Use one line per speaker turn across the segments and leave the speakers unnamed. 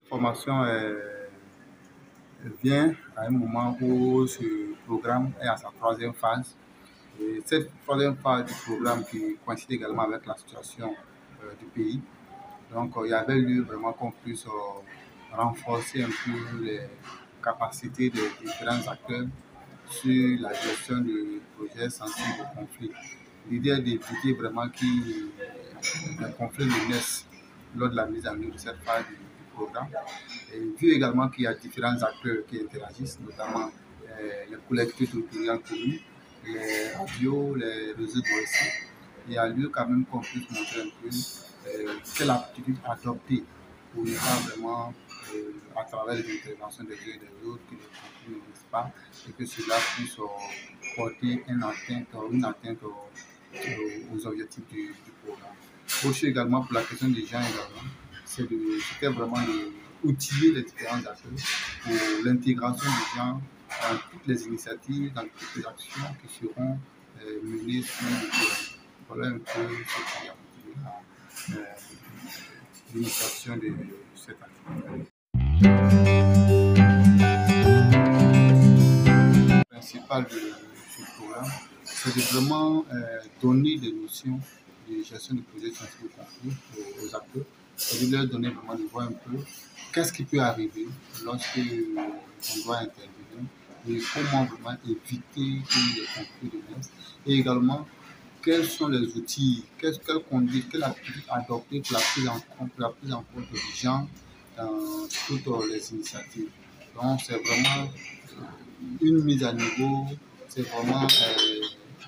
Formation vient à un moment où ce programme est à sa troisième phase. Et cette troisième phase du programme qui coïncide également avec la situation du pays. Donc, il y avait lieu vraiment qu'on puisse renforcer un peu les capacités des différents acteurs sur la gestion de projets sensibles au conflit. L'idée est d'éviter vraiment qu'un conflit ne naisse lors de la mise en œuvre de cette phase du programme. Et vu également qu'il y a différents acteurs qui interagissent, notamment les collectivités territoriales communes, les radios, les réseaux de récit, il y a lieu quand même qu'on puisse montrer un peu quelle attitude adopter pour ne pas vraiment, à travers les interventions des uns et des autres, que les conflits n'existent pas et que cela puisse porter une atteinte aux objectifs du programme. Aussi également pour la question des gens également, c'était vraiment d'outiller les différents acteurs pour l'intégration des gens dans toutes les initiatives, dans toutes les actions qui seront menées sur le terrain. Voilà un peu ce qui a motivé l'initiation de cette activité. Le principal de ce programme, c'est de vraiment donner des notions de gestion de projets sensibles au conflit aux acteurs et de leur donner vraiment de voir un peu qu'est-ce qui peut arriver lorsque on doit intervenir et comment vraiment éviter que les conflits naissent et également quels sont les outils, quelle conduite, quelle attitude adopter pour la prise en compte des gens dans toutes les initiatives. Donc c'est vraiment une mise à niveau, c'est vraiment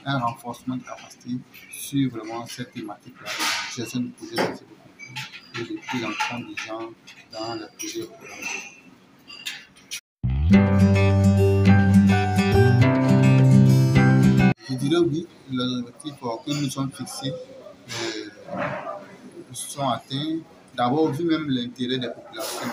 un renforcement de capacité sur vraiment cette thématique-là, gestion de projets sensibles au conflit et de prise en compte des gens dans les projets programmés. Je dirais oui, les objectifs que nous sommes fixés sont atteints. D'abord, vu même l'intérêt des populations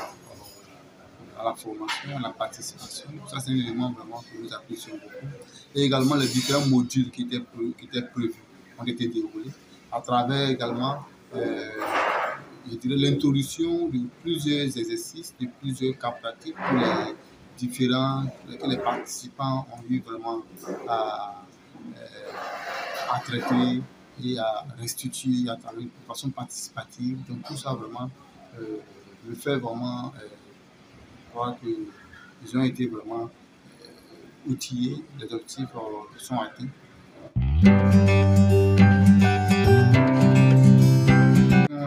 à la formation, à la participation, ça c'est un élément vraiment que nous apprécions beaucoup. Et également les différents modules qui étaient prévus ont été déroulés à travers également je dirais l'introduction de plusieurs exercices, de plusieurs cas pratiques pour les que les participants ont eu vraiment à, à traiter et à restituer à travers une façon participative. Donc tout ça vraiment me fait vraiment croire qu'ils ont été vraiment outillés, les objectifs sont atteints.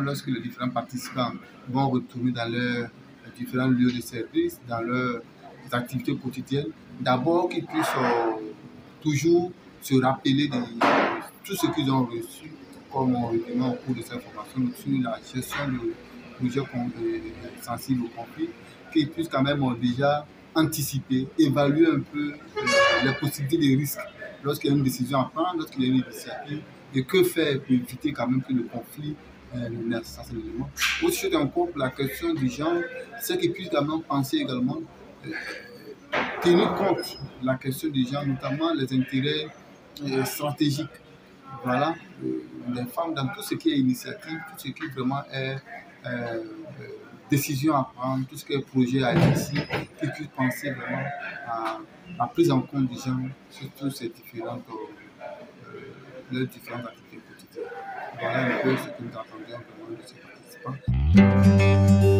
Lorsque les différents participants vont retourner dans leurs différents lieux de service, dans leurs activités quotidiennes, d'abord qu'ils puissent toujours se rappeler de tout ce qu'ils ont reçu comme au cours de cette formation sur la gestion de projets sensibles au conflit, qu'ils puissent quand même déjà anticiper, évaluer un peu les possibilités de risques lorsqu'il y a une décision à prendre, lorsqu'il y a une initiative, et que faire pour éviter quand même que le conflit naisse. Ça, c'est l'élément. Autre chose encore pour la question du genre, c'est qu'ils puissent également penser également tenir compte de la question du genre, notamment les intérêts stratégiques. Voilà, les femmes dans tout ce qui est initiative, tout ce qui vraiment est décision à prendre, tout ce qui est projet à initier, qui puissent penser vraiment à la prise en compte des gens sur toutes ces leurs différentes activités quotidiennes. Voilà un peu ce que nous attendions vraiment de ces participants.